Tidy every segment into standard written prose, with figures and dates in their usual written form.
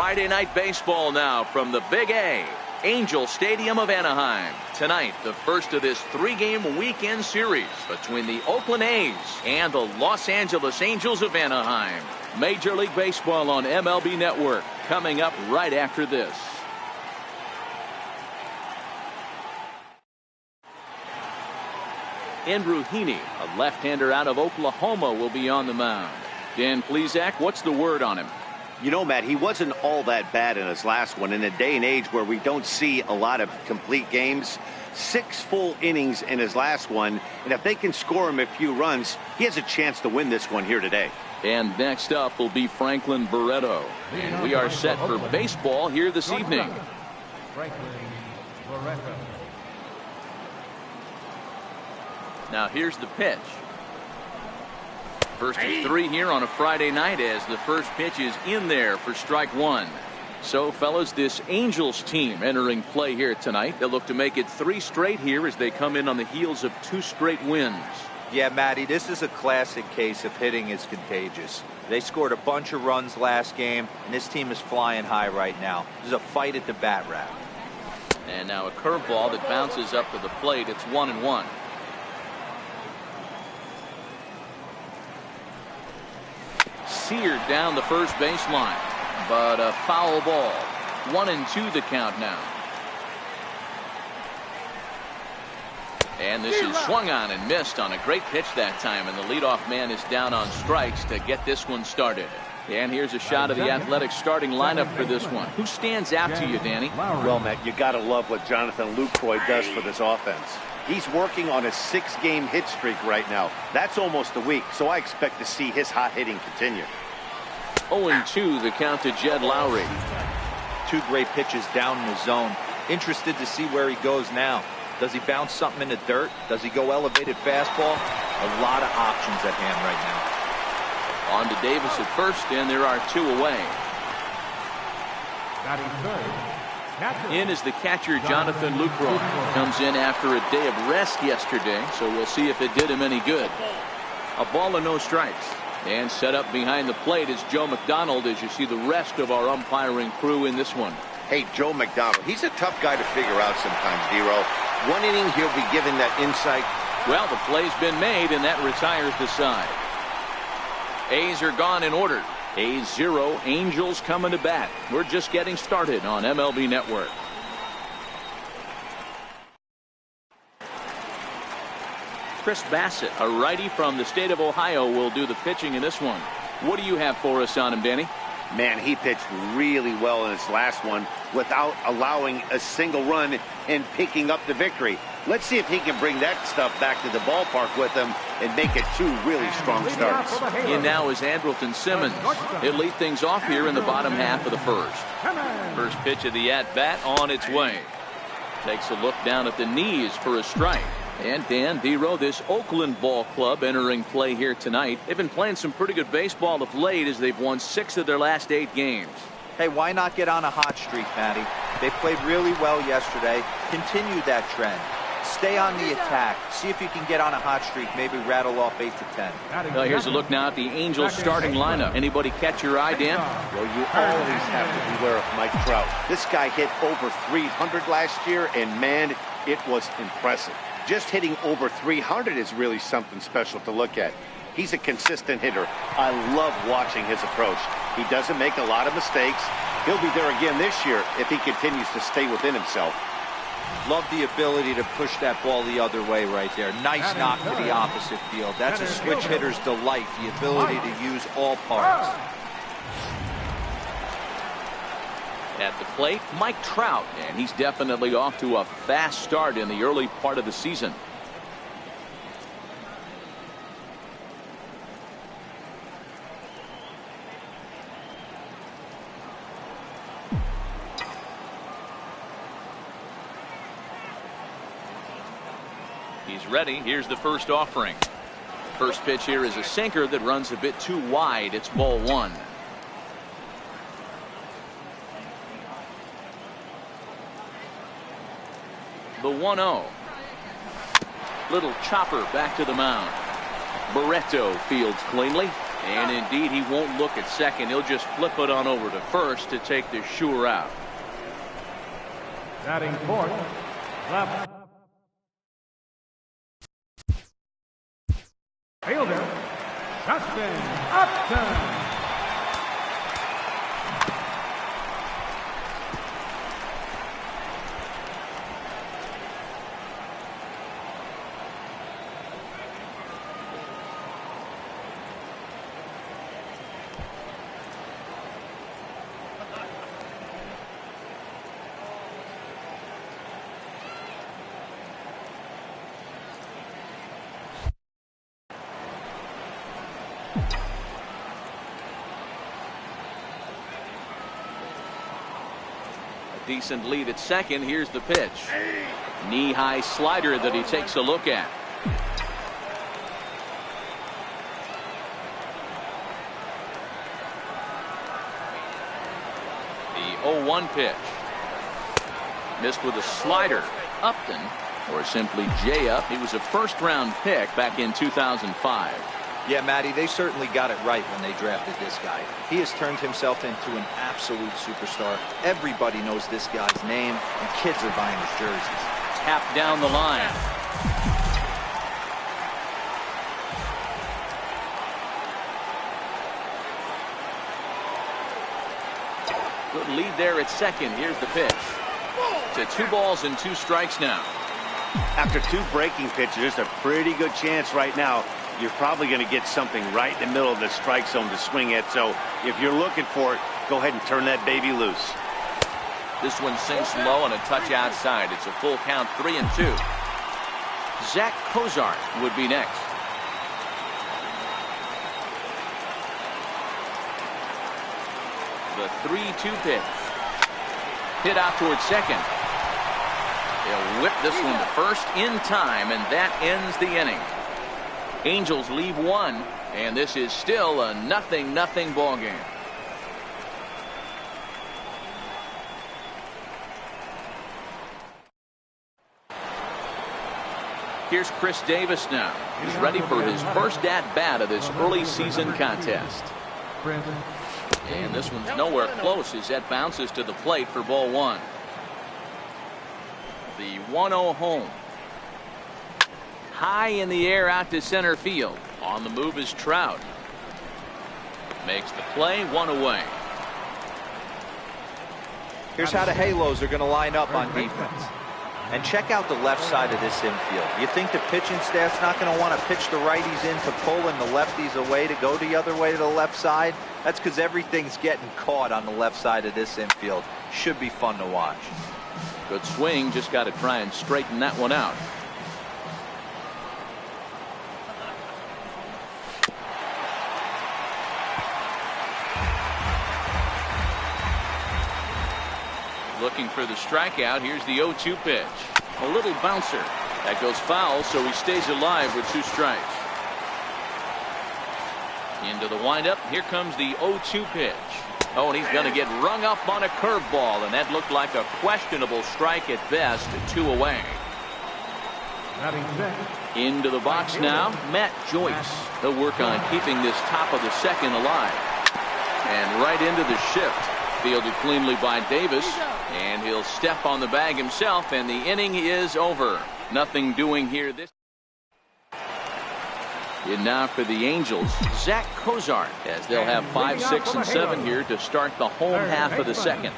Friday night baseball now from the Big A, Angel Stadium of Anaheim. Tonight, the first of this three-game weekend series between the Oakland A's and the Los Angeles Angels of Anaheim. Major League Baseball on MLB Network coming up right after this. Andrew Heaney, a left-hander out of Oklahoma, will be on the mound. Dan Plesac, what's the word on him? You know, Matt, he wasn't all that bad in his last one. In a day and age where we don't see a lot of complete games, 6 full innings in his last one, and if they can score him a few runs, he has a chance to win this one here today. And next up will be Franklin Barreto. And we are set for baseball here this evening. Franklin Barreto. Now here's the pitch. First and 3 here on a Friday night as the first pitch is in there for strike 1. So, fellas, this Angels team entering play here tonight. They'll look to make it 3 straight here as they come in on the heels of 2 straight wins. Yeah, Matty, this is a classic case of hitting is contagious. They scored a bunch of runs last game, and this team is flying high right now. This is a fight at the bat rack. And now a curveball that bounces up to the plate. It's 1-1. Seared down the first baseline, but a foul ball. 1-2 the count now. And this is swung on and missed on a great pitch that time, and the leadoff man is down on strikes to get this one started. And here's a shot of the Athletics starting lineup for this one. Who stands out to you, Danny? Well, Matt, you got to love what Jonathan Lucroy does for this offense. He's working on a 6-game hit streak right now. That's almost a week, so I expect to see his hot hitting continue. 0-2 the count to Jed Lowry. 2 great pitches down in the zone. Interested to see where he goes now. Does he bounce something in the dirt? Does he go elevated fastball? A lot of options at hand right now. On to Davis at first, and there are 2 away. In is the catcher, Jonathan Lucroy. Comes in after a day of rest yesterday, so we'll see if it did him any good. A ball and no strikes. And set up behind the plate is Joe McDonald as you see the rest of our umpiring crew in this one. Hey, Joe McDonald, he's a tough guy to figure out sometimes, Dero. 1 inning, he'll be given that insight. Well, the play's been made, and that retires the side. A's are gone in order. A's 0, Angels coming to bat. We're just getting started on MLB Network. Chris Bassett, a righty from the state of Ohio, will do the pitching in this one. What do you have for us on him, Danny? Man, he pitched really well in his last one without allowing a single run and picking up the victory. Let's see if he can bring that stuff back to the ballpark with him and make it 2 really strong starts. In now is Andrelton Simmons. He'll lead things off here in the bottom half of the first. First pitch of the at-bat on its way. Takes a look down at the knees for a strike. And Dan, Dero, this Oakland ball club entering play here tonight. They've been playing some pretty good baseball of late as they've won 6 of their last 8 games. Hey, why not get on a hot streak, Matty? They played really well yesterday. Continue that trend. Stay on the attack. See if you can get on a hot streak. Maybe rattle off 8 to 10. Well, here's a look now at the Angels starting lineup. Anybody catch your eye, Dan? Well, you always have to beware of Mike Trout. This guy hit over 300 last year, and man, it was impressive. Just hitting over 300 is really something special to look at. He's a consistent hitter. I love watching his approach. He doesn't make a lot of mistakes. He'll be there again this year if he continues to stay within himself. Love the ability to push that ball the other way right there. Nice knock to the opposite field. That's a switch hitter's delight, the ability to use all parts. At the plate, Mike Trout, and he's definitely off to a fast start in the early part of the season. He's ready. Here's the first offering. First pitch here is a sinker that runs a bit too wide. It's ball 1. The 1-0. Little chopper back to the mound. Barreto fields cleanly. And indeed, he won't look at second. He'll just flip it on over to first to take the sure out. Batting fourth, left fielder, Justin Upton. Decent lead at second. Here's the pitch. Knee-high slider that he takes a look at. The 0-1 pitch. Missed with a slider. Upton, or simply J-Up, he was a first-round pick back in 2005. Yeah, Matty, they certainly got it right when they drafted this guy. He has turned himself into an absolute superstar. Everybody knows this guy's name, and kids are buying his jerseys. Tap down the line. Good lead there at second. Here's the pitch. To 2 balls and 2 strikes now. After 2 breaking pitches, there's a pretty good chance right now you're probably going to get something right in the middle of the strike zone to swing at. So if you're looking for it, go ahead and turn that baby loose. This one sinks low and a touch outside. It's a full count, 3-2. Zach Cozart would be next. The 3-2 pitch. Hit out towards second. He'll whip this one to first in time, and that ends the inning. Angels leave 1, and this is still a 0-0 ball game. Here's Chris Davis now. He's ready for his first at-bat of this early season contest. And this one's nowhere close as that bounces to the plate for ball 1. The 1-0 home. High in the air out to center field. On the move is Trout. Makes the play, 1 away. Here's how the Halos are going to line up on defense. And check out the left side of this infield. You think the pitching staff's not going to want to pitch the righties in to pull and the lefties away to go the other way to the left side? That's because everything's getting caught on the left side of this infield. Should be fun to watch. Good swing, just got to try and straighten that one out. Looking for the strikeout. Here's the 0-2 pitch. A little bouncer. That goes foul, so he stays alive with 2 strikes. Into the windup. Here comes the 0-2 pitch. Oh, and he's going to get rung up on a curveball, and that looked like a questionable strike at best. 2 away. Into the box now, Matt Joyce. He'll work on keeping this top of the second alive. And right into the shift. Fielded cleanly by Davis, and he'll step on the bag himself, and the inning is over. Nothing doing here this. And now for the Angels, Zach Cozart, as they'll have 5, 6, and 7 here to start the home half of the second.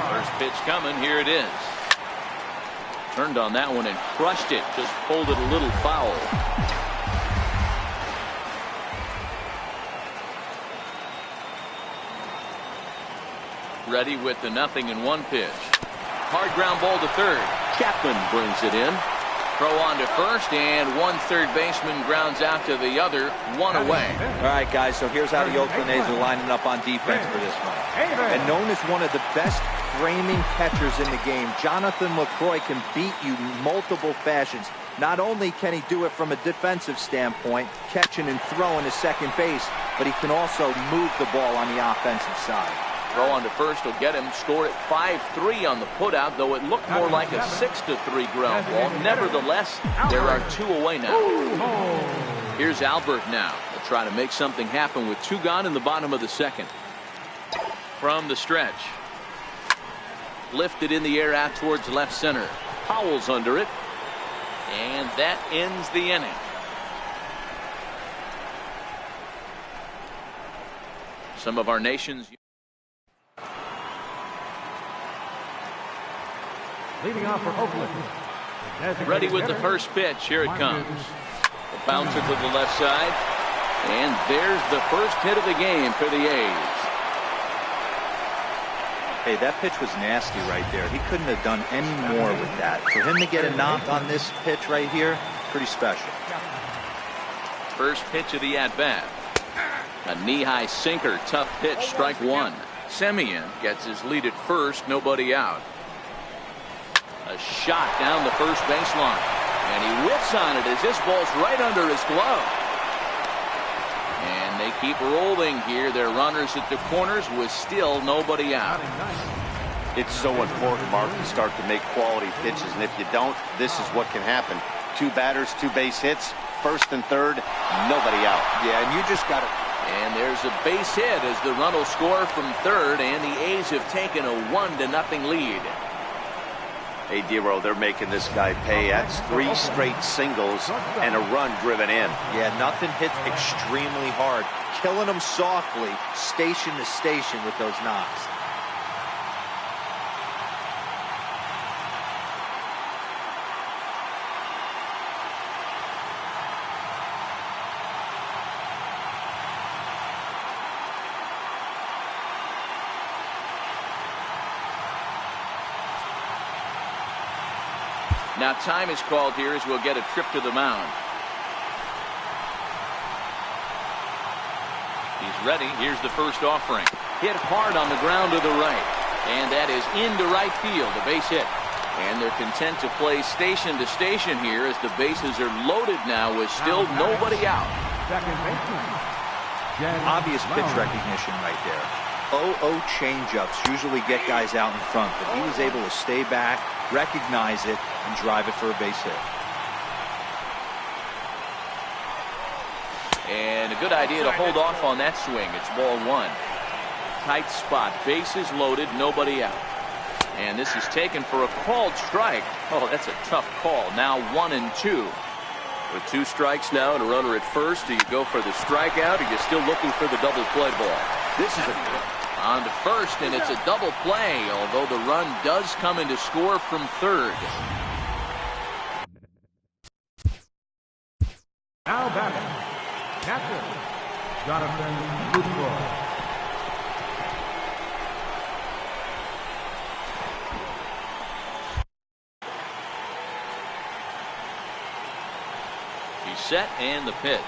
First pitch coming. Here it is. Turned on that one and crushed it. Just pulled it a little foul. Ready with the 0-1 pitch. Hard ground ball to third. Chapman brings it in. Throw on to first, and 1 third baseman grounds out to the other. 1 away. All right, guys, so here's how the Oakland A's are lining up on defense for this one. And known as one of the best framing catchers in the game, Jonathan LaCroix can beat you multiple fashions. Not only can he do it from a defensive standpoint, catching and throwing to second base, but he can also move the ball on the offensive side. Throw on to first will get him. Score at 5-3 on the putout, though it looked more like a 6-3 ground ball. Nevertheless, there are 2 away now. Here's Albert now. They'll try to make something happen with 2 gone in the bottom of the 2nd. From the stretch. Lifted in the air out towards left center. Powell's under it. And that ends the inning. Some of our nation's Leading off for Oakland. ready with the first pitch. Here it comes. A bouncer to the left side. And there's the first hit of the game for the A's. Hey, that pitch was nasty right there. He couldn't have done any more with that. For him to get a knock on this pitch right here, pretty special. First pitch of the at-bat. A knee-high sinker, tough pitch, strike 1. Semien gets his lead at first, nobody out. A shot down the first baseline. And he whiffs on it as this ball's right under his glove. And they keep rolling here. Their runners at the corners with still nobody out. It's so important, Mark, to start to make quality pitches. And if you don't, this is what can happen. 2 batters, 2 base hits, first and third, nobody out. Yeah, and you just got to. And there's a base hit as the run will score from third, and the A's have taken a 1-0 lead. Hey, Dero, they're making this guy pay. That's 3 straight singles and a run driven in. Yeah, nothing hits extremely hard. Killing them softly, station to station with those knocks. Now time is called here as we'll get a trip to the mound. He's ready. Here's the first offering. Hit hard on the ground to the right. And that is into right field, a base hit. And they're content to play station to station here as the bases are loaded now with still nobody out. Second baseman. Obvious pitch recognition right there. 0-0 changeups usually get guys out in front, but he was able to stay back, recognize it, and drive it for a base hit. And a good idea to hold off on that swing. It's ball 1. Tight spot, bases loaded, nobody out. And this is taken for a called strike. Oh, that's a tough call. Now 1-2. With 2 strikes now and a runner at first, do you go for the strikeout or are you still looking for the double play ball? This is on to first, and it's a double play, although the run does come in to score from third. Now batting, catcher, Jonathan Lucroy. He's set, and the pitch.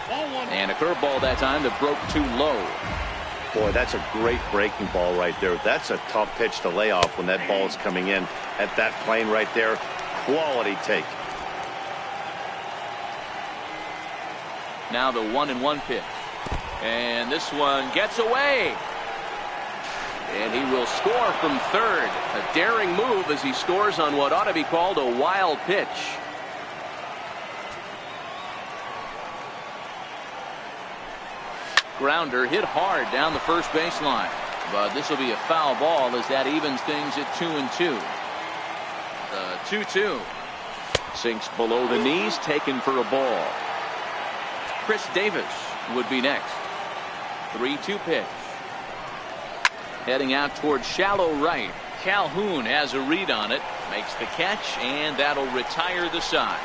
And a curveball that time that broke too low. Boy, that's a great breaking ball right there. That's a tough pitch to lay off when that ball is coming in at that plane right there. Quality take. Now the 1-1 pitch. And this one gets away. And he will score from third. A daring move as he scores on what ought to be called a wild pitch. Grounder hit hard down the first baseline. But this will be a foul ball as that evens things at 2-2. The 2-2. Sinks below the knees, taken for a ball. Chris Davis would be next. 3-2 pitch. Heading out towards shallow right. Calhoun has a read on it. Makes the catch, and that'll retire the side.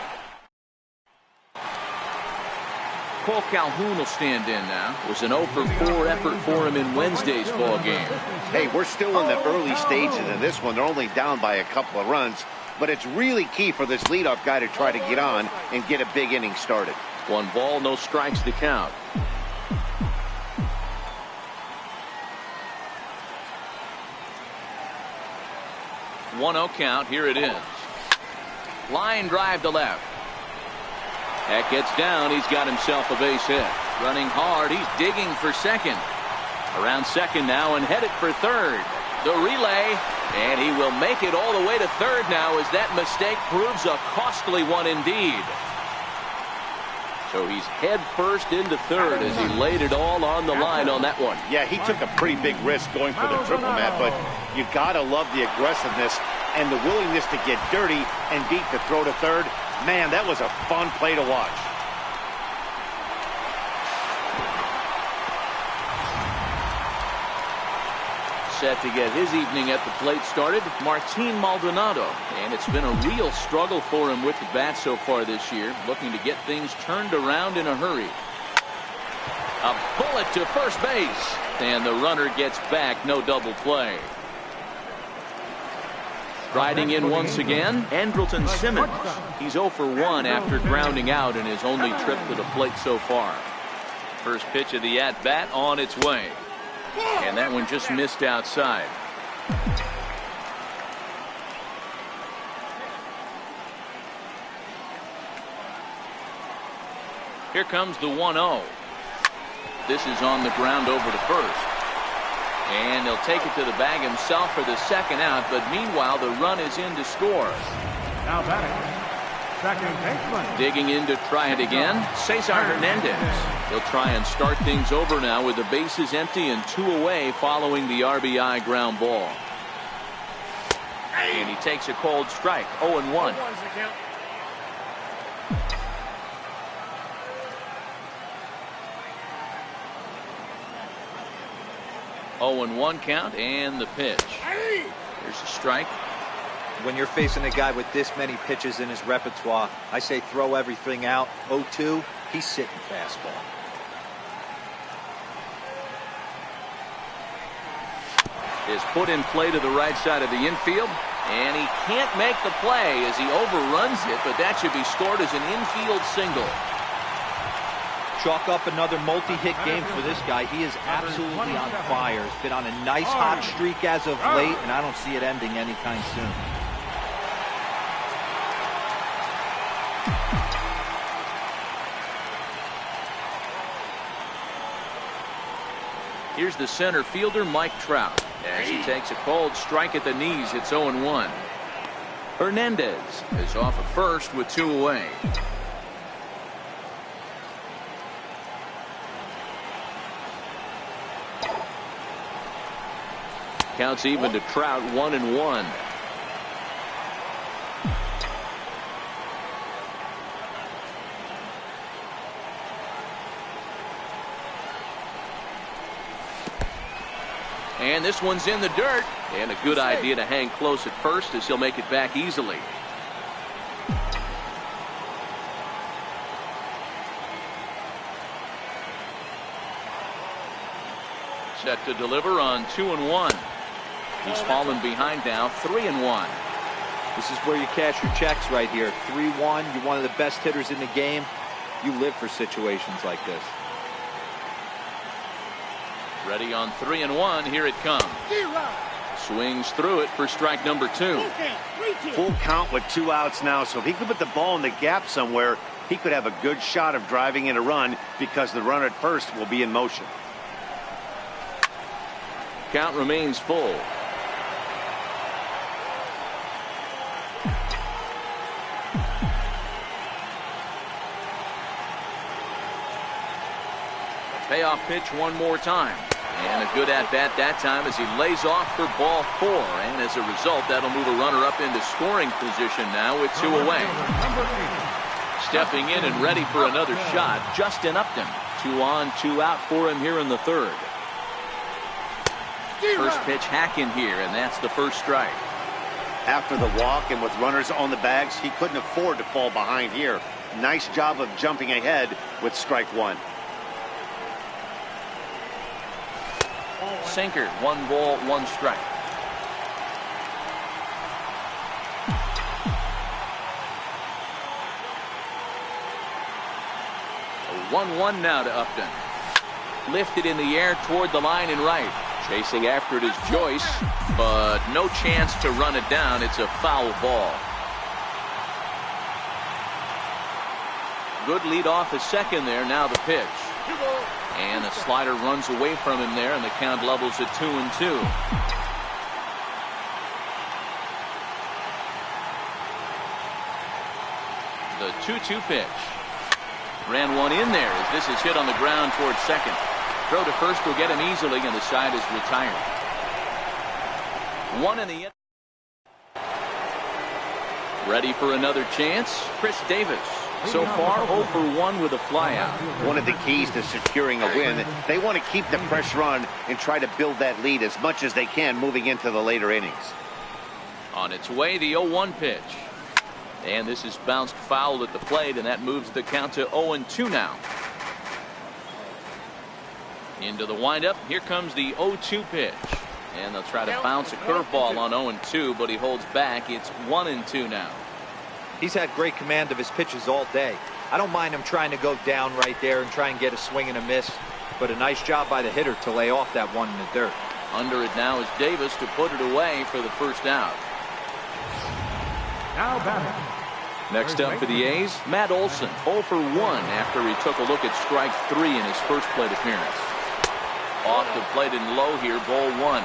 Cole Calhoun will stand in now. It was an 0-for-4 effort for him in Wednesday's ball game. Hey, we're still in the early stages of this one. They're only down by a couple of runs, but it's really key for this leadoff guy to try to get on and get a big inning started. 1 ball, no strikes to count. One-0 count. Here it is. Line drive to left. That gets down. He's got himself a base hit. Running hard. He's digging for second. Around second now and headed for third. The relay, and he will make it all the way to third now as that mistake proves a costly one indeed. So he's head first into third as he laid it all on the line on that one. Yeah, he took a pretty big risk going for the triple, Matt, but you got to love the aggressiveness and the willingness to get dirty and beat the throw to third. Man, that was a fun play to watch. Set to get his evening at the plate started, Martin Maldonado. And it's been a real struggle for him with the bat so far this year, looking to get things turned around in a hurry. A bullet to first base, and the runner gets back, no double play. Riding in once again, Andrelton Simmons. He's 0 for 1 after grounding out in his only trip to the plate so far. First pitch of the at-bat on its way. And that one just missed outside. Here comes the 1-0. This is on the ground over to first. And he'll take it to the bag himself for the second out, but meanwhile the run is in to score. Now batting, second baseman. Digging in to try it again, Cesar Hernandez. He'll try and start things over now with the bases empty and 2 away following the RBI ground ball. And he takes a cold strike, 0-1. 0-1 count and the pitch. Here's a strike. When you're facing a guy with this many pitches in his repertoire, I say throw everything out. 0-2, he's sitting fastball. Is put in play to the right side of the infield, and he can't make the play as he overruns it, but that should be scored as an infield single. Chalk up another multi-hit game for this guy. He is absolutely on fire. He's been on a nice hot streak as of late, and I don't see it ending anytime soon. Here's the center fielder, Mike Trout, as he takes a cold strike at the knees. It's 0-1. Hernandez is off at first with 2 away. Counts even to Trout, 1-1. And this one's in the dirt, and a good idea to hang close at first as he'll make it back easily. Set to deliver on 2-1. He's fallen behind now, 3-1. This is where you cash your checks right here. 3-1, you're one of the best hitters in the game. You live for situations like this. Ready on 3-1. Here it comes. Swings through it for strike number 2. Full count with 2 outs now, so if he could put the ball in the gap somewhere, he could have a good shot of driving in a run because the runner at first will be in motion. Count remains full. Payoff pitch one more time. And a good at-bat that time as he lays off for ball 4. And as a result, that'll move a runner up into scoring position now with 2 away. Stepping in and ready for another shot, Justin Upton. 2 on, 2 out for him here in the third. First pitch hack in here, and that's the first strike. After the walk and with runners on the bags, he couldn't afford to fall behind here. Nice job of jumping ahead with strike 1. Sinker, 1 ball, 1 strike. A 1-1 now to Upton. Lifted in the air toward the line and right. Chasing after it is Joyce, but no chance to run it down. It's a foul ball. Good lead off the second there. Now the pitch. And a slider runs away from him there, and the count levels at 2-2. The 2-2 pitch. Ran one in there as this is hit on the ground towards second. Throw to first will get him easily, and the side is retired. One in the end. Ready for another chance. Chris Davis. So far 0 for 1 with a flyout. One of the keys to securing a win, they want to keep the pressure on and try to build that lead as much as they can moving into the later innings. On its way, the 0-1 pitch. And this is bounced foul at the plate, and that moves the count to 0-2 now. Into the windup. Here comes the 0-2 pitch. And they'll try to bounce a curveball on 0-2, but he holds back. It's 1-2 now. He's had great command of his pitches all day. I don't mind him trying to go down right there and try and get a swing and a miss, but a nice job by the hitter to lay off that one in the dirt. Under it now is Davis to put it away for the first out. Now batting. Next up for the A's, Matt Olson, 0 for 1 after he took a look at strike 3 in his first plate appearance. Off the plate and low here, ball 1.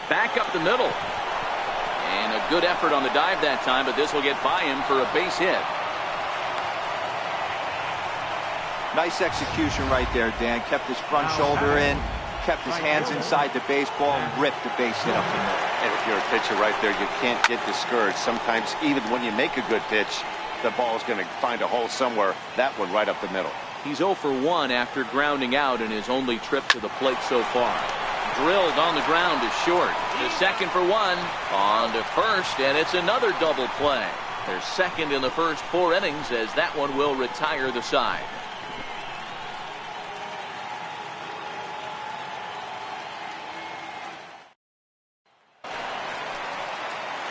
Back up the middle. And a good effort on the dive that time, but this will get by him for a base hit. Nice execution right there, Dan. Kept his front shoulder in, kept his hands inside the baseball, and ripped the base hit up the middle. And if you're a pitcher right there, you can't get discouraged. Sometimes even when you make a good pitch, the ball is going to find a hole somewhere. That one right up the middle. He's 0 for 1 after grounding out in his only trip to the plate so far. Drilled on the ground to short. The second for 1. On to first, and it's another double play. They're second in the first 4 innings as that one will retire the side.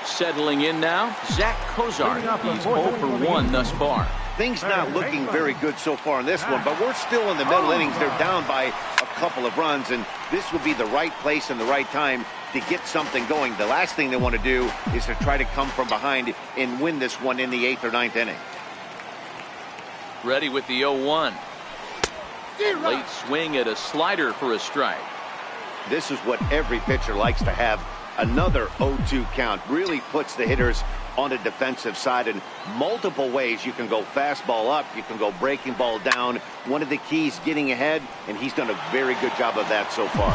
Settling in now, Zach Cozart. He's 0 for 1 thus far. Things not looking very good so far in this one, but we're still in the middle innings. They're down by a couple of runs, and this would be the right place and the right time to get something going. The last thing they want to do is to try to come from behind and win this one in the 8th or 9th inning. Ready with the 0-1. Late swing at a slider for a strike. This is what every pitcher likes to have. Another 0-2 count really puts the hitters on the defensive side in multiple ways. You can go fastball up, you can go breaking ball down. One of the keys, getting ahead, and he's done a very good job of that so far.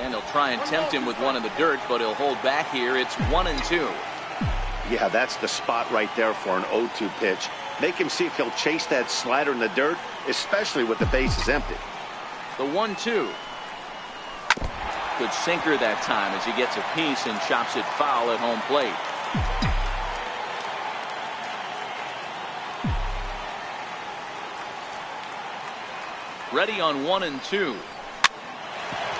And he'll try and tempt him with one in the dirt, but he'll hold back here. It's 1-2. Yeah, that's the spot right there for an 0-2 pitch. Make him see if he'll chase that slider in the dirt, especially with the bases empty. The 1-2. Good sinker that time as he gets a piece and chops it foul at home plate. Ready on 1-2.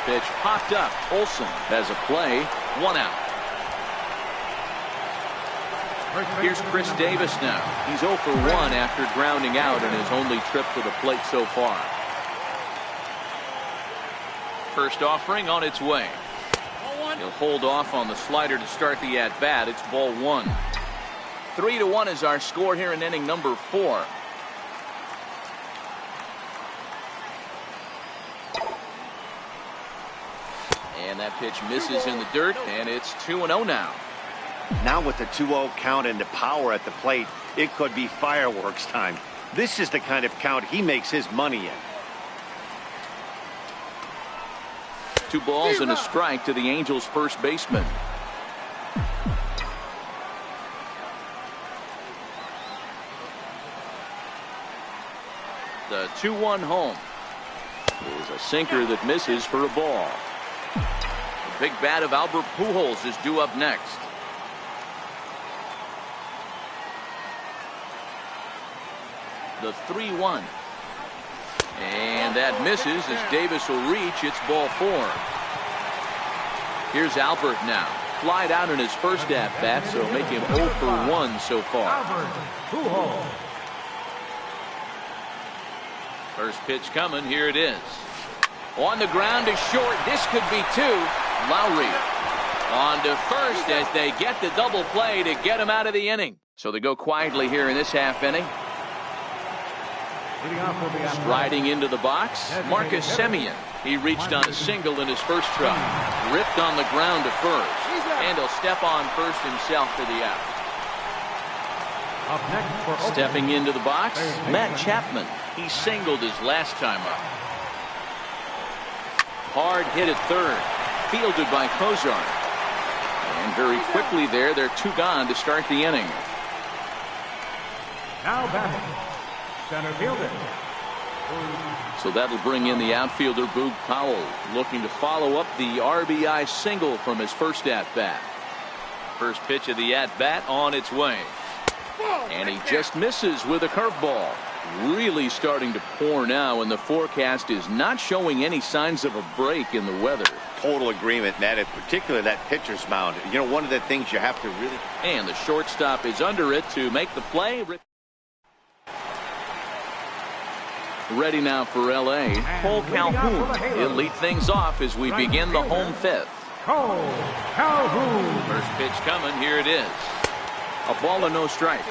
Pitch popped up. Olson has a play. 1 out. Here's Chris Davis now. He's 0 for 1 after grounding out in his only trip to the plate so far. First offering on its way. He'll hold off on the slider to start the at-bat. It's ball 1. 3-1 is our score here in inning number 4. And that pitch misses in the dirt, and it's 2-0 now. Now with the 2-0 count and the power at the plate, it could be fireworks time. This is the kind of count he makes his money in. 2 balls and a strike to the Angels' first baseman. The 2-1 home is a sinker that misses for a ball. The big bat of Albert Pujols is due up next. The 3-1. And that misses as Davis will reach. It's ball 4. Here's Albert now. Flied out in his first at-bat, so make him 0 for 1 so far. Albert Pujols. First pitch coming. Here it is. On the ground is short. This could be 2. Lowry on to first as they get the double play to get him out of the inning. So they go quietly here in this half inning. Leading off will be at Striding into the box, Marcus Semien. He reached on a single in his first try. Ripped on the ground to first. And he'll step on first himself for the out. up next for Oakland. Stepping into the box, Matt Chapman. He singled his last time up. Hard hit at third. Fielded by Kozar. And very quickly there, they're 2 gone to start the inning. Now batting, center fielder. So that'll bring in the outfielder Boog Powell, looking to follow up the RBI single from his first at-bat. First pitch of the at-bat on its way. And he just misses with a curveball. Really starting to pour now, and the forecast is not showing any signs of a break in the weather. Total agreement, Ned, in particular that pitcher's mound. You know, one of the things you have to really... And the shortstop is under it to make the play. Ready now for L.A. Cole Calhoun. He'll lead things off as we begin the home fifth. Cole Calhoun. First pitch coming. Here it is. A ball and no strikes.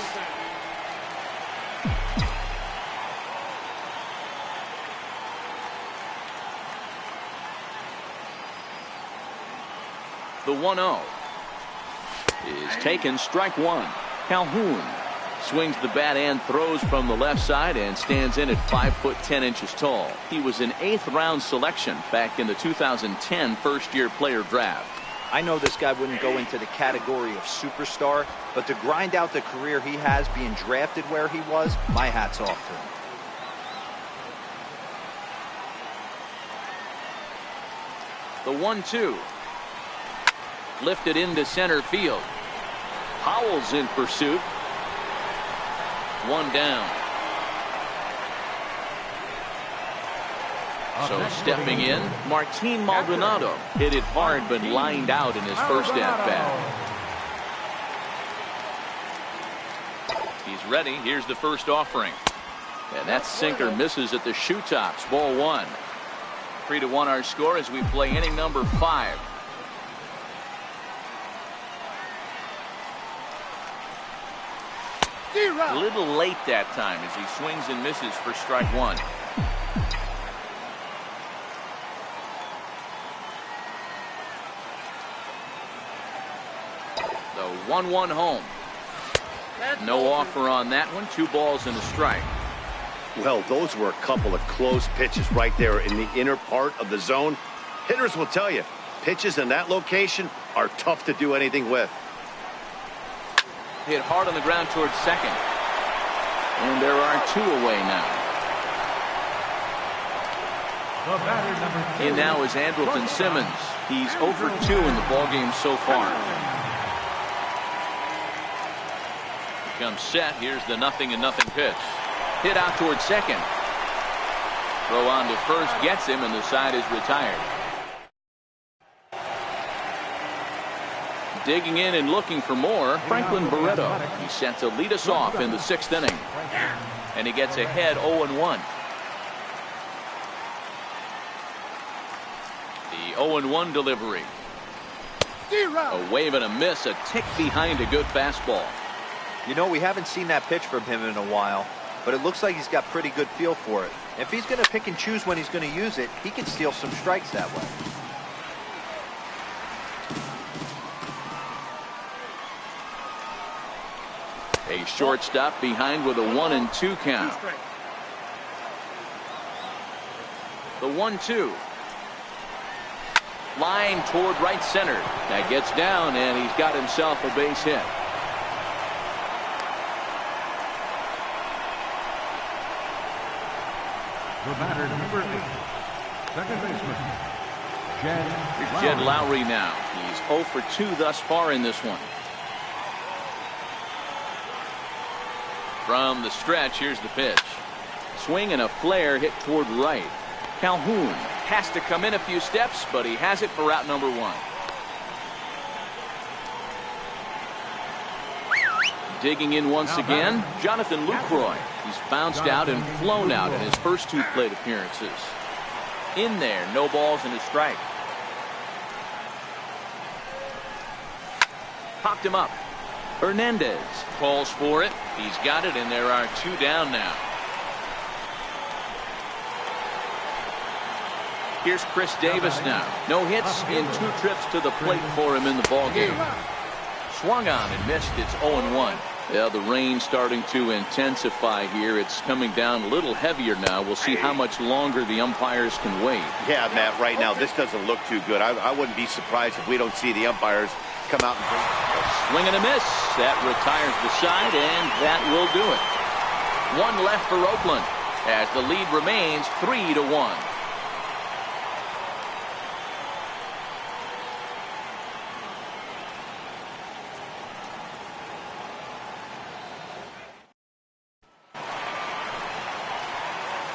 The 1-0 is taken, strike one. Calhoun swings the bat and throws from the left side and stands in at 5'10" tall. He was an 8th round selection back in the 2010 first-year player draft. I know this guy wouldn't go into the category of superstar, but to grind out the career he has being drafted where he was, my hat's off to him. The 1-2. Lifted into center field. Powell's in pursuit. One down. So stepping in, Martin Maldonado hit it hard but lined out in his first at-bat. He's ready. Here's the first offering. And that sinker misses at the shoe tops. Ball one. 3-1 our score as we play inning number 5. A little late that time as he swings and misses for strike one. The 1-1 home. No offer on that one. 2 balls and a strike. Well, those were a couple of close pitches right there in the inner part of the zone. Hitters will tell you, pitches in that location are tough to do anything with. Hit hard on the ground towards second. And there are 2 away now. The batter, number 2. And now is Andrelton Simmons. He's 0 for 2 in the ballgame so far. Comes set. Here's the 0-0 pitch. Hit out towards second. Throw on to first gets him, and the side is retired. Digging in and looking for more, Franklin Barreto. He's set to lead us off in the 6th inning. And he gets ahead 0-1. The 0-1 delivery. A wave and a miss, a tick behind a good fastball. You know, we haven't seen that pitch from him in a while, but it looks like he's got pretty good feel for it. If he's going to pick and choose when he's going to use it, he can steal some strikes that way. A shortstop behind with a 1-2 count. The 1-2. Line toward right center. That gets down, and he's got himself a base hit. The batter, number 8. Second baseman, Jed Lowry now. He's 0 for 2 thus far in this one. From the stretch, here's the pitch. Swing and a flare hit toward right. Calhoun has to come in a few steps, but he has it for out number 1. Digging in once again, Jonathan Lucroy. He's bounced out and flown out in his first 2 plate appearances. In there, no balls and a strike. Popped him up. Hernandez calls for it. He's got it, and there are 2 down now. Here's Chris Davis now. No hits in 2 trips to the plate for him in the ballgame. Swung on and missed. It's 0-1. Yeah, the rain starting to intensify here. It's coming down a little heavier now. We'll see how much longer the umpires can wait. Yeah, Matt, right now this doesn't look too good. I wouldn't be surprised if we don't see the umpires come out and swing and a miss. That retires the side, and that will do it. 1 left for Oakland as the lead remains 3-1.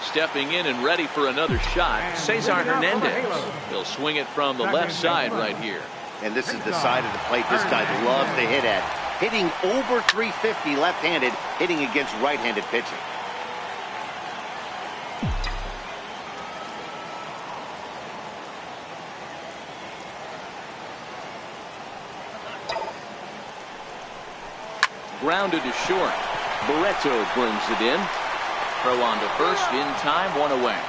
Stepping in and ready for another shot, Cesar Hernandez. He'll swing it from the left side right here. And this is the side of the plate this guy loves to hit at. Hitting over 350 left-handed, hitting against right-handed pitching. Grounded to short. Barreto brings it in. Throw on to first in time, 1 away.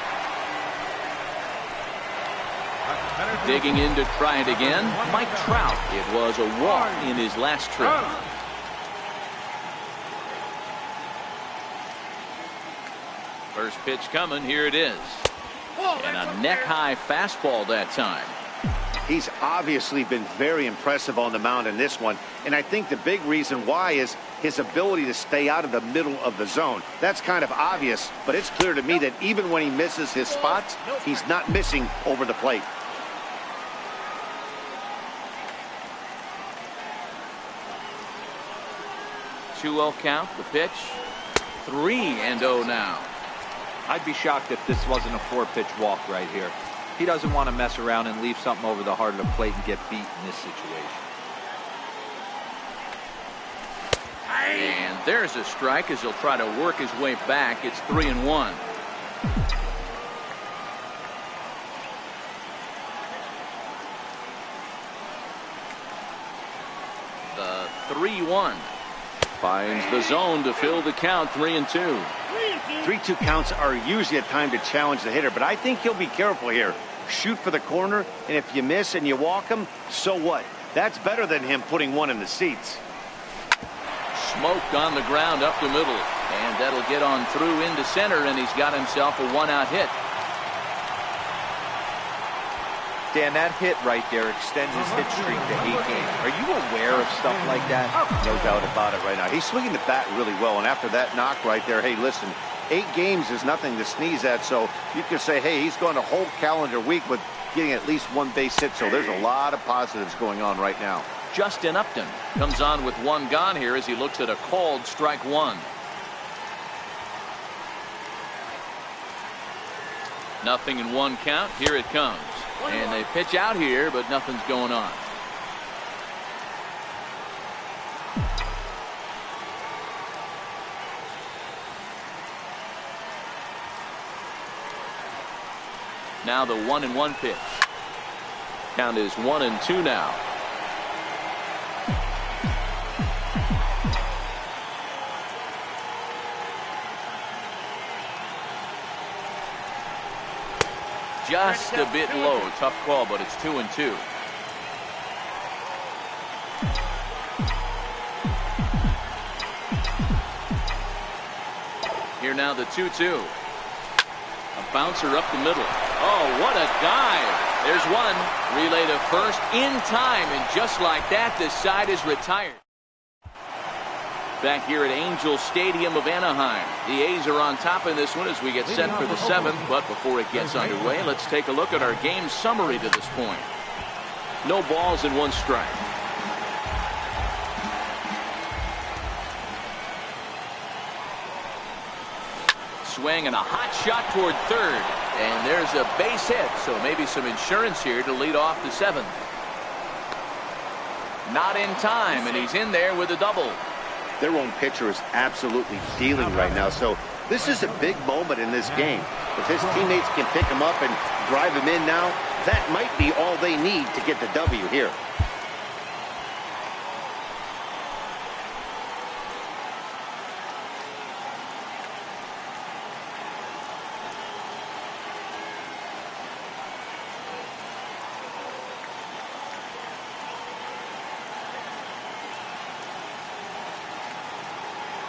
Digging in to try it again, Mike Trout. It was a walk in his last trip. First pitch coming, here it is. And a neck-high fastball that time. He's obviously been very impressive on the mound in this one, and I think the big reason why is his ability to stay out of the middle of the zone. That's kind of obvious, but it's clear to me that even when he misses his spots, he's not missing over the plate. Two-0 count, the pitch. 3-0 now. I'd be shocked if this wasn't a 4-pitch walk right here. He doesn't want to mess around and leave something over the heart of the plate and get beat in this situation. And there's a strike as he'll try to work his way back. It's 3-1. The 3-1 finds the zone to fill the count. 3-2. 3-2 counts are usually a time to challenge the hitter, but I think he'll be careful here. Shoot for the corner, and if you miss and you walk him, so what? That's better than him putting one in the seats. Smoked on the ground up the middle, and that'll get on through into center, and he's got himself a 1-out hit. Dan, that hit right there extends his hit streak to 8 games. Are you aware of stuff like that? No doubt about it right now. He's swinging the bat really well, and after that knock right there, hey, listen, 8 games is nothing to sneeze at, so you could say, hey, he's gone a whole calendar week with getting at least 1 base hit, so there's a lot of positives going on right now. Justin Upton comes on with 1 gone here as he looks at a called strike 1. Nothing in 1 count. Here it comes. And they pitch out here, but nothing's going on. Now the 1-1 pitch. Count is 1-2 now. Just a bit low. Tough call, but it's 2-2. Here now the 2-2. A bouncer up the middle. Oh, what a dive. There's one. Relay to first in time, and just like that, the side is retired. Back here at Angel Stadium of Anaheim. The A's are on top in this one as we get set for the 7th. But before it gets underway, let's take a look at our game summary to this point. No balls and 1 strike. Swing and a hot shot toward third. And there's a base hit, so maybe some insurance here to lead off the 7th. Not in time, and he's in there with a double. Their own pitcher is absolutely dealing right now, so this is a big moment in this game. If his teammates can pick him up and drive him in now, that might be all they need to get the W here.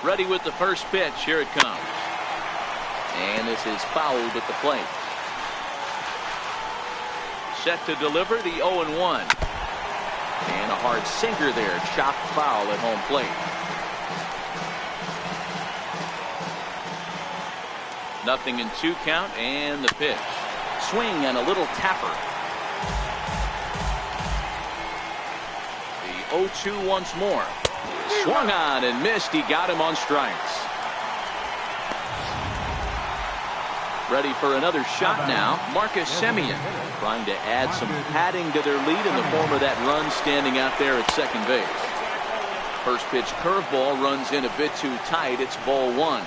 Ready with the first pitch. Here it comes. And this is fouled at the plate. Set to deliver the 0-1. And a hard sinker there. Chopped foul at home plate. Nothing in 2 count, and the pitch. Swing and a little tapper. The 0-2 once more. Swung on and missed. He got him on strikes. Ready for another shot now. Marcus Semien trying to add some padding to their lead in the form of that run standing out there at second base. First pitch curveball runs in a bit too tight. It's ball 1.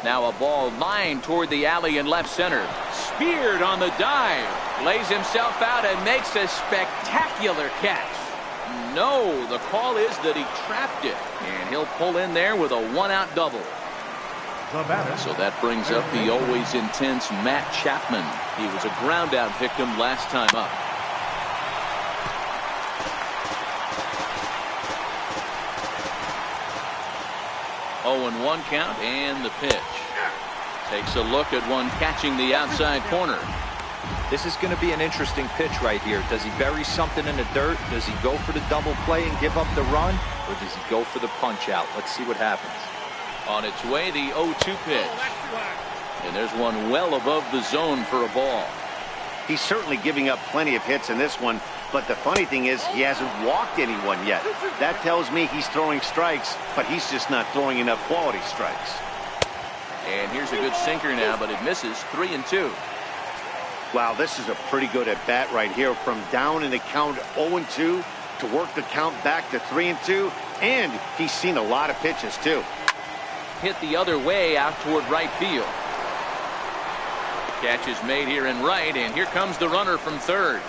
Now a ball lined toward the alley in left center. Speared on the dive. Lays himself out and makes a spectacular catch. No, the call is that he trapped it. And he'll pull in there with a 1-out double. So that brings up the always intense Matt Chapman. He was a ground-out victim last time up. Oh, and 1 count, and the pitch. Takes a look at one catching the outside corner. This is going to be an interesting pitch right here. Does he bury something in the dirt? Does he go for the double play and give up the run? Or does he go for the punch out? Let's see what happens. On its way, the 0-2 pitch. And there's one well above the zone for a ball. He's certainly giving up plenty of hits in this one, but the funny thing is he hasn't walked anyone yet. That tells me he's throwing strikes, but he's just not throwing enough quality strikes. And here's a good sinker now, but it misses. 3-2. Wow, this is a pretty good at bat right here. From down in the count 0-2 to work the count back to 3-2, and he's seen a lot of pitches too. Hit the other way out toward right field. Catch is made here in right, and here comes the runner from third.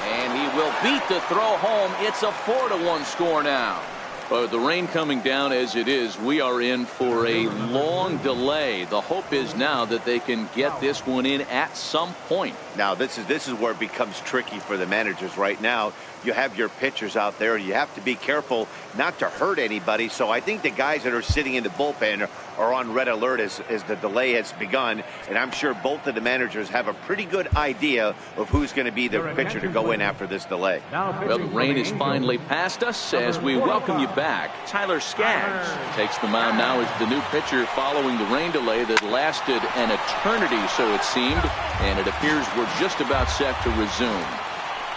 And he will beat the throw home. It's a 4-1 score now. The rain coming down as it is, we are in for a long delay. The hope is now that they can get this one in at some point. Now this is where it becomes tricky for the managers right now. You have your pitchers out there. You have to be careful not to hurt anybody. So I think the guys that are sitting in the bullpen are on red alert as the delay has begun. And I'm sure both of the managers have a pretty good idea of who's going to be the pitcher to go in after this delay. Well, the rain is finally past us as we welcome you back. Tyler Skaggs takes the mound now as the new pitcher following the rain delay that lasted an eternity, so it seemed. And it appears we're just about set to resume.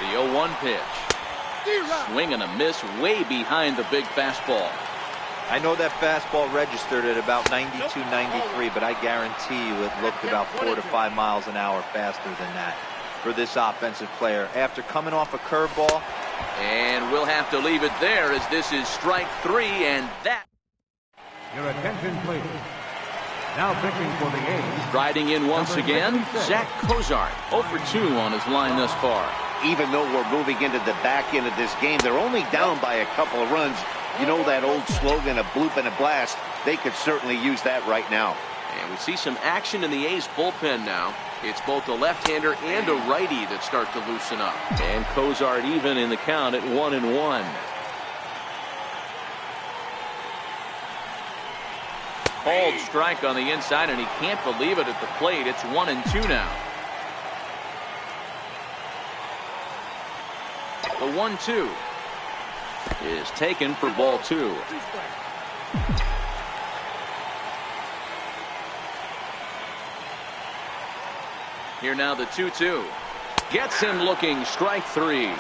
The 0-1 pitch. Swing and a miss way behind the big fastball. I know that fastball registered at about 92, 93, but I guarantee you it looked about 4 to 5 miles an hour faster than that for this offensive player after coming off a curveball. And we'll have to leave it there as this is strike 3, and that. Your attention, please. Now pitching for the A's. Riding in once again, Zach Cozart, 0 for 2 on his line thus far. Even though we're moving into the back end of this game, they're only down by a couple of runs. You know that old slogan, a bloop and a blast. They could certainly use that right now. And we see some action in the A's bullpen now. It's both a left-hander and a righty that start to loosen up. And Cozart even in the count at 1-1. Called strike on the inside, and he can't believe it at the plate. It's 1-2 now. The 1-2 is taken for ball 2. Here now the 2-2. Gets him looking, strike 3.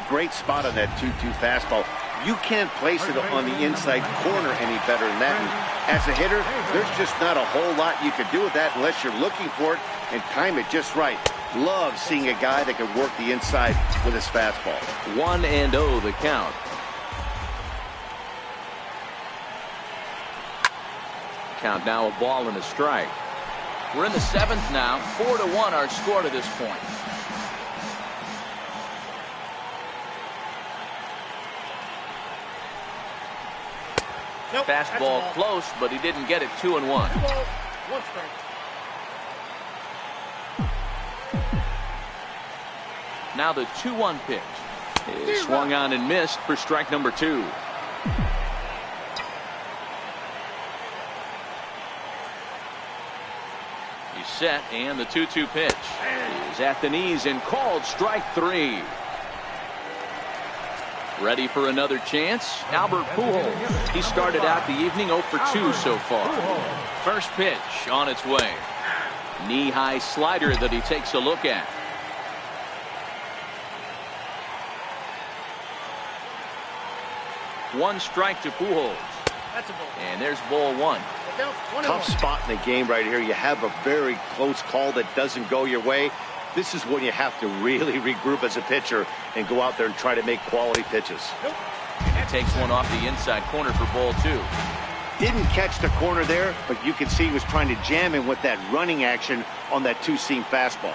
Great spot on that 2-2 fastball. You can't place it on the inside corner any better than that. And as a hitter, there's just not a whole lot you can do with that unless you're looking for it and time it just right. Love seeing a guy that can work the inside with his fastball. 1-0 the count. Count now a ball and a strike. We're in the 7th now. 4-1 our score to this point. Nope, fastball close, but he didn't get it. 2-1. One strike. Now the 2-1 pitch. is swung on and missed for strike number 2. He's set, and the 2-2 pitch is at the knees and called strike 3. Ready for another chance? Albert Pujols. He started out the evening 0 for 2 so far. First pitch on its way. Knee-high slider that he takes a look at. One strike to Pujols. And there's ball 1. Tough spot in the game right here. You have a very close call that doesn't go your way. This is when you have to really regroup as a pitcher and go out there and try to make quality pitches. Takes one off the inside corner for ball 2. Didn't catch the corner there, but you can see he was trying to jam him with that running action on that two-seam fastball.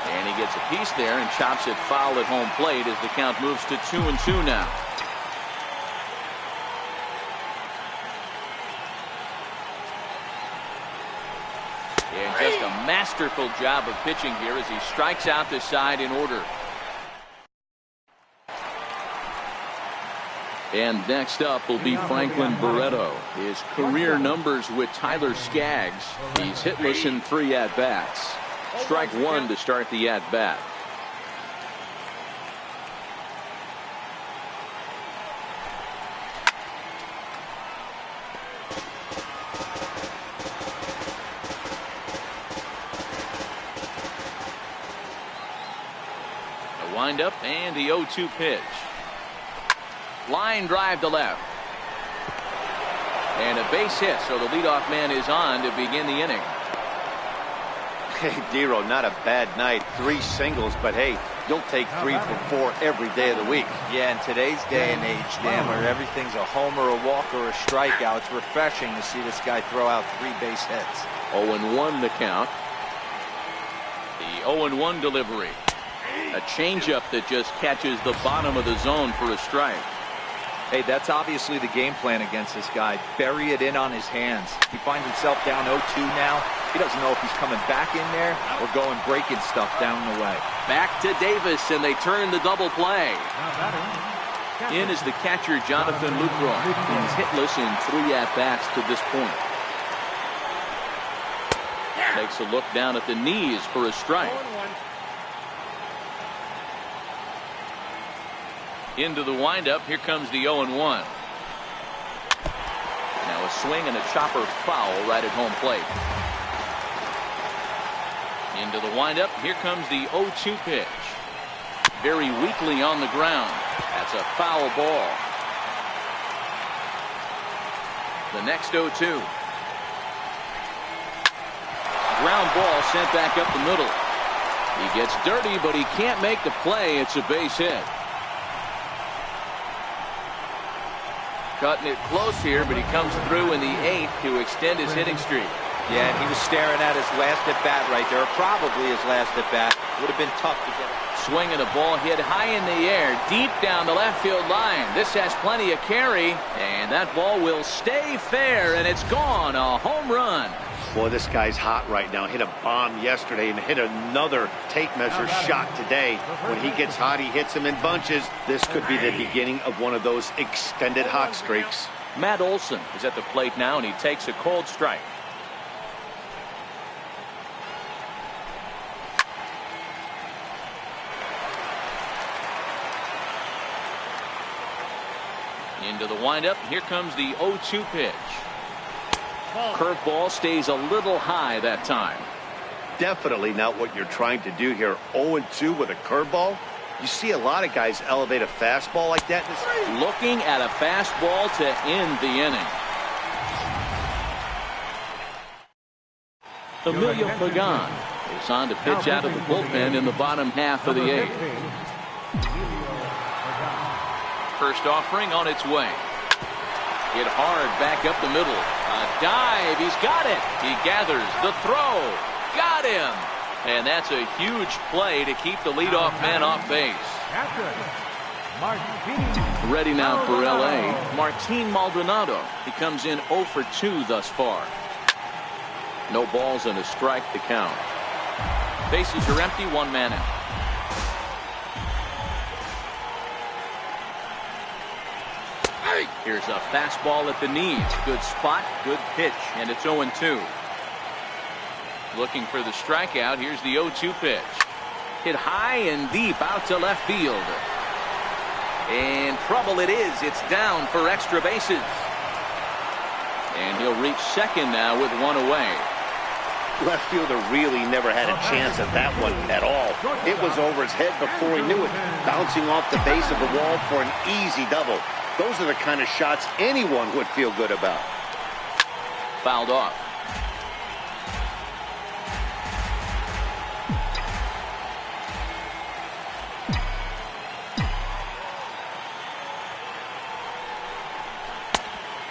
And he gets a piece there and chops it foul at home plate as the count moves to 2-2 now. And just a masterful job of pitching here as he strikes out the side in order. And next up will be Franklin Barreto. His career numbers with Tyler Skaggs. He's hitless in 3 at-bats. Strike 1 to start the at-bat. The windup and the 0-2 pitch. Line drive to left. And a base hit, so the leadoff man is on to begin the inning. Hey, Dero, not a bad night. 3 singles, but hey, you'll take 3 for 4 every day of the week. Yeah, in today's day and age, Dan, where everything's a homer, a walk, or a strikeout, it's refreshing to see this guy throw out 3 base hits. 0-1 the count. The 0-1 delivery. A changeup that just catches the bottom of the zone for a strike. Hey, that's obviously the game plan against this guy. Bury it in on his hands. He finds himself down 0-2 now. He doesn't know if he's coming back in there or going breaking stuff down the way. Back to Davis, and they turn the double play. In is the catcher, Jonathan Lucroy. He's hitless in 3 at-bats to this point. Takes a look down at the knees for a strike. Into the windup. Here comes the 0-1. Now a swing and a chopper foul right at home plate. Into the windup. Here comes the 0-2 pitch. Very weakly on the ground. That's a foul ball. The next 0-2. Ground ball sent back up the middle. He gets dirty, but he can't make the play. It's a base hit. Cutting it close here, but he comes through in the 8th to extend his hitting streak. Yeah, and he was staring at his last at-bat right there, probably his last at-bat. Would have been tough to get it. Swinging a ball hit high in the air, deep down the left field line. This has plenty of carry, and that ball will stay fair, and it's gone. A home run. Boy, this guy's hot right now. Hit a bomb yesterday and hit another tape measure shot today. When he gets hot, he hits them in bunches. This could be the beginning of one of those extended hot streaks. Matt Olson is at the plate now, and he takes a cold strike. Into the windup. Here comes the 0-2 pitch. Curveball stays a little high that time. Definitely not what you're trying to do here. 0-2 with a curveball. You see a lot of guys elevate a fastball like that. Looking at a fastball to end the inning. Emilio Pagan is on to pitch out of the bullpen in the bottom half of the 8th. First offering on its way. Hit hard back up the middle. A dive. He's got it. He gathers the throw. Got him. And that's a huge play to keep the leadoff man off base. Ready now for L.A. Martin Maldonado. He comes in 0 for 2 thus far. No balls and a strike to count. Bases are empty, one man out. Here's a fastball at the knees. Good spot, good pitch, and it's 0-2. Looking for the strikeout. Here's the 0-2 pitch. Hit high and deep out to left field. And trouble it is. It's down for extra bases. And he'll reach second now with one away. Left fielder really never had a chance at that one at all. It was over his head before he knew it, bouncing off the base of the wall for an easy double. Those are the kind of shots anyone would feel good about. Fouled off.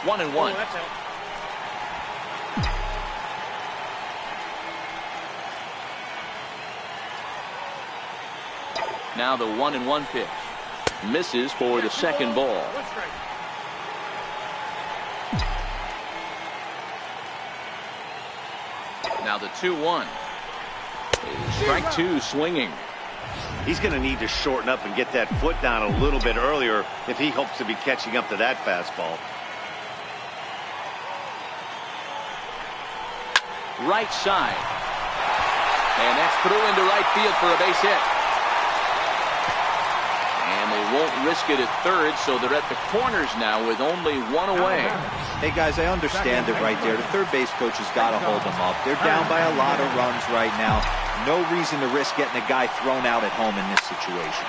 One and one. Now the 1-1 pitch. Misses for the second ball. Now the 2-1. Strike two swinging. He's going to need to shorten up and get that foot down a little bit earlier if he hopes to be catching up to that fastball. Right side. And that's through into right field for a base hit. And they won't risk it at third, so they're at the corners now with only one away. Hey, guys, I understand it right there. The third base coach has got to hold them up. They're down by a lot of runs right now. No reason to risk getting a guy thrown out at home in this situation.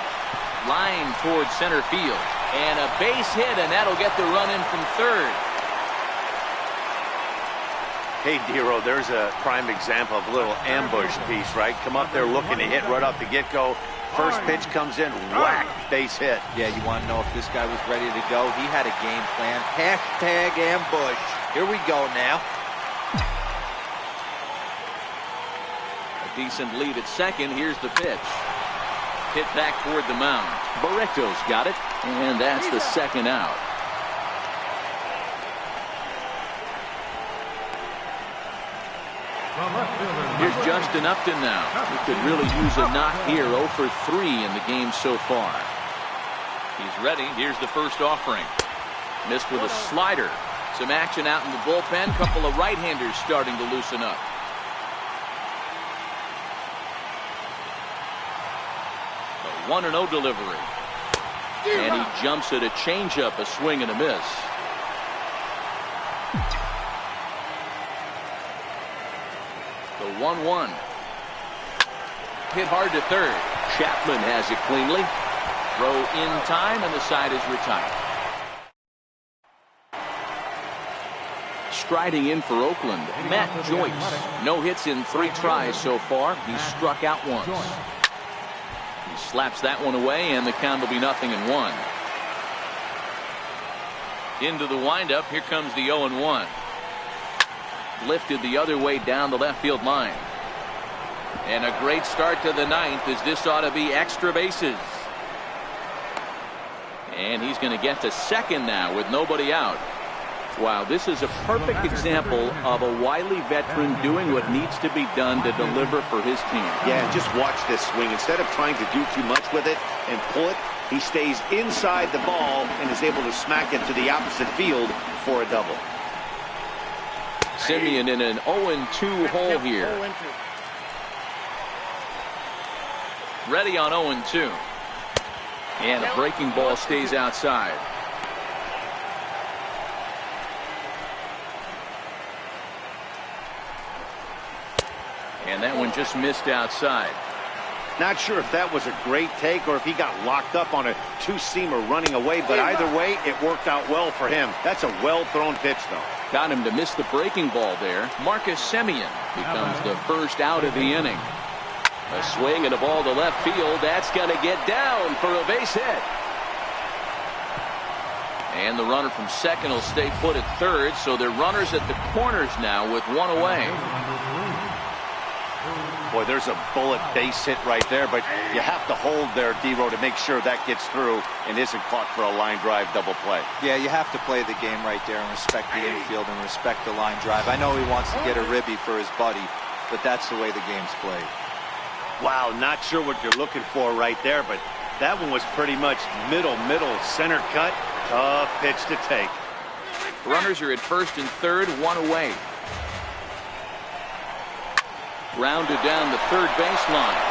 Line towards center field. And a base hit, and that'll get the run in from third. Hey, Dero, there's a prime example of a little ambush piece, right? Come up there looking to hit right off the get-go. First pitch comes in, whack, base hit. Yeah, you want to know if this guy was ready to go? He had a game plan. Hashtag ambush. Here we go now. A decent lead at second. Here's the pitch. Hit back toward the mound. Barreto's got it, and that's the second out. Here's Justin Upton now. He could really use a knock here. 0 for 3 in the game so far. He's ready. Here's the first offering. Missed with a slider. Some action out in the bullpen. Couple of right-handers starting to loosen up. A 1-0 delivery. And he jumps at a changeup, a swing and a miss. The 1-1. Hit hard to third. Chapman has it cleanly. Throw in time, and the side is retired. Striding in for Oakland, Matt Joyce. No hits in 3 tries so far. He's struck out once. He slaps that one away, and the count will be 0-1. Into the windup. Here comes the 0-1. Lifted the other way down the left field line. And a great start to the 9th, as this ought to be extra bases. And he's going to get to second now with nobody out. Wow, this is a perfect example of a wily veteran doing what needs to be done to deliver for his team. Yeah, just watch this swing. Instead of trying to do too much with it and pull it, he stays inside the ball and is able to smack it to the opposite field for a double. Semien in an 0-2 hole here. Ready on 0-2. And a breaking ball stays outside. And that one just missed outside. Not sure if that was a great take or if he got locked up on a two-seamer running away, but either way, it worked out well for him. That's a well-thrown pitch, though. Got him to miss the breaking ball there. Marcus Semien becomes the first out of the inning. A swing and a ball to left field. That's going to get down for a base hit. And the runner from second will stay put at third, so they're runners at the corners now with one away. Boy, there's a bullet base hit right there, but you have to hold there, Dero, to make sure that gets through and isn't caught for a line drive double play. Yeah, you have to play the game right there and respect the infield and respect the line drive. I know he wants to get a ribby for his buddy, but that's the way the game's played. Wow, not sure what you're looking for right there, but that one was pretty much middle, center cut. Tough pitch to take. Runners are at first and third, one away. Grounded down the third baseline.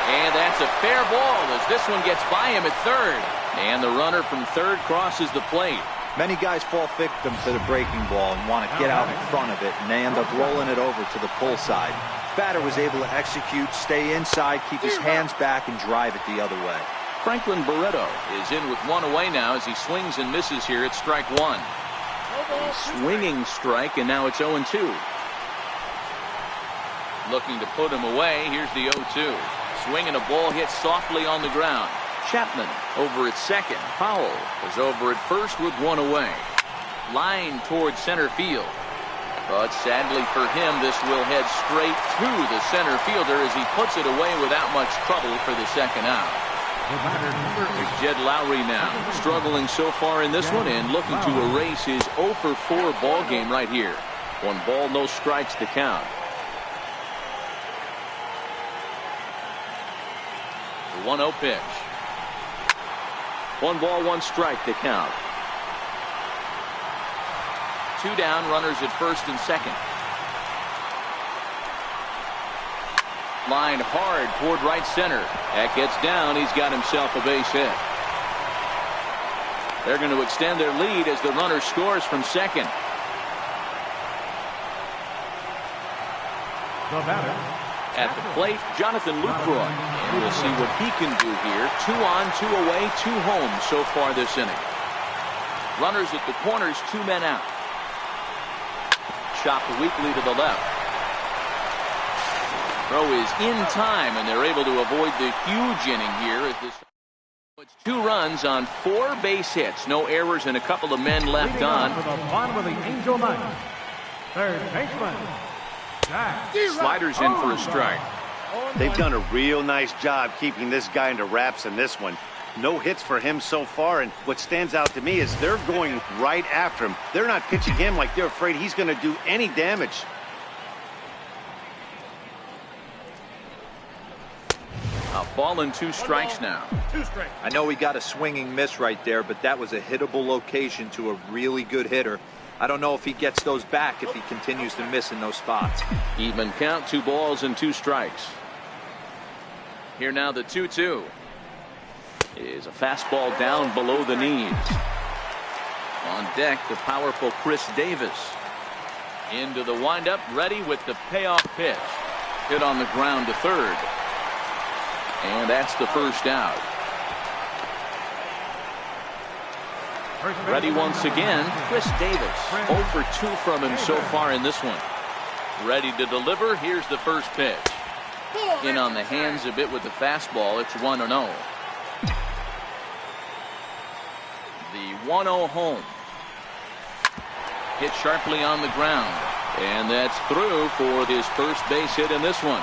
And that's a fair ball as this one gets by him at third. And the runner from third crosses the plate. Many guys fall victim to the breaking ball and want to get out in front of it, and they end up rolling it over to the pull side. Batter was able to execute, stay inside, keep his hands back, and drive it the other way. Franklin Barreto is in with one away now as he swings and misses here at strike one. A swinging strike, and now it's 0-2. Looking to put him away. Here's the 0-2. Swinging a ball hit softly on the ground. Chapman over at second. Powell is over at first with one away. Line towards center field. But sadly for him, this will head straight to the center fielder as he puts it away without much trouble for the second out. It's Jed Lowry now, struggling so far in this one and looking to erase his 0-for-4 ball game right here. 1 ball, no strikes to count. The 1-0 pitch. 1 ball, 1 strike to count. 2 down, runners at first and second. Line hard toward right center. That gets down. He's got himself a base hit. They're going to extend their lead as the runner scores from second. The batter. At the plate, Jonathan Lucroy. And we'll see what he can do here. 2 on, 2 away, 2 home so far this inning. Runners at the corners, 2 men out. Chopped weakly to the left. Throw is in time, and they're able to avoid the huge inning here. As this, it's 2 runs on 4 base hits. No errors and a couple of men left on. For the bottom of the Angel Knights, third baseman, Jack. Sliders in for a strike. They've done a real nice job keeping this guy into wraps in this one. No hits for him so far, and what stands out to me is they're going right after him. They're not pitching him like they're afraid he's going to do any damage. A ball and 2 strikes now. I know he got a swinging miss right there, but that was a hittable location to a really good hitter. I don't know if he gets those back if he continues to miss in those spots. Even count, 2 balls and 2 strikes. Here now the 2-2. Is a fastball down below the knees. On deck, the powerful Chris Davis. Into the windup, ready with the payoff pitch. Hit on the ground to third. And that's the first out. Ready once again, Chris Davis. 0 for 2 from him so far in this one. Ready to deliver. Here's the first pitch. In on the hands a bit with the fastball. It's 1-0. The 1-0 home. Hit sharply on the ground. And that's through for his first base hit in this one.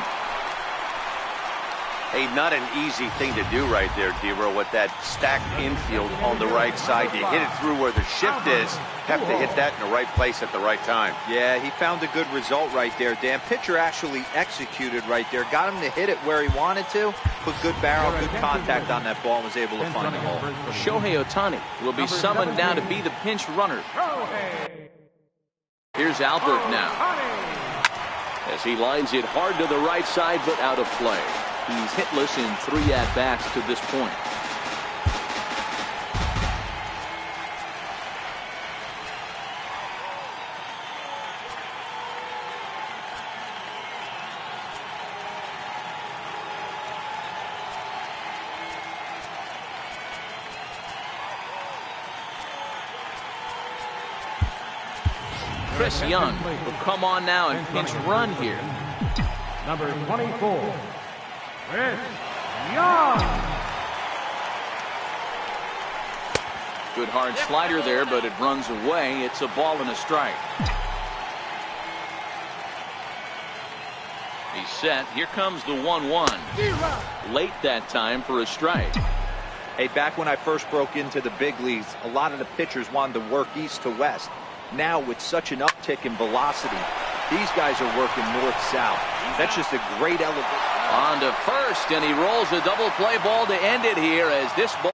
Hey, not an easy thing to do right there, D-Row, with that stacked infield on the right side. You hit it through where the shift is. Have to hit that in the right place at the right time. Yeah, he found a good result right there, Dan. Pitcher actually executed right there. Got him to hit it where he wanted to. Put good barrel, good contact on that ball and was able to find the hole. Shohei Ohtani will be summoned now to be the pinch runner. Here's Albert now. As he lines it hard to the right side, but out of play. He's hitless in 3 at-bats to this point. Chris Young will come on now and pinch run here. Number 24. Chris Young. Good hard slider there, but it runs away. It's a ball and a strike. He's set. Here comes the 1-1. Late that time for a strike. Hey, back when I first broke into the big leagues, a lot of the pitchers wanted to work east to west. Now, with such an uptick in velocity, These guys are working north-south. That's just a great elevation. On to first, and he rolls a double play ball to end it here as this ball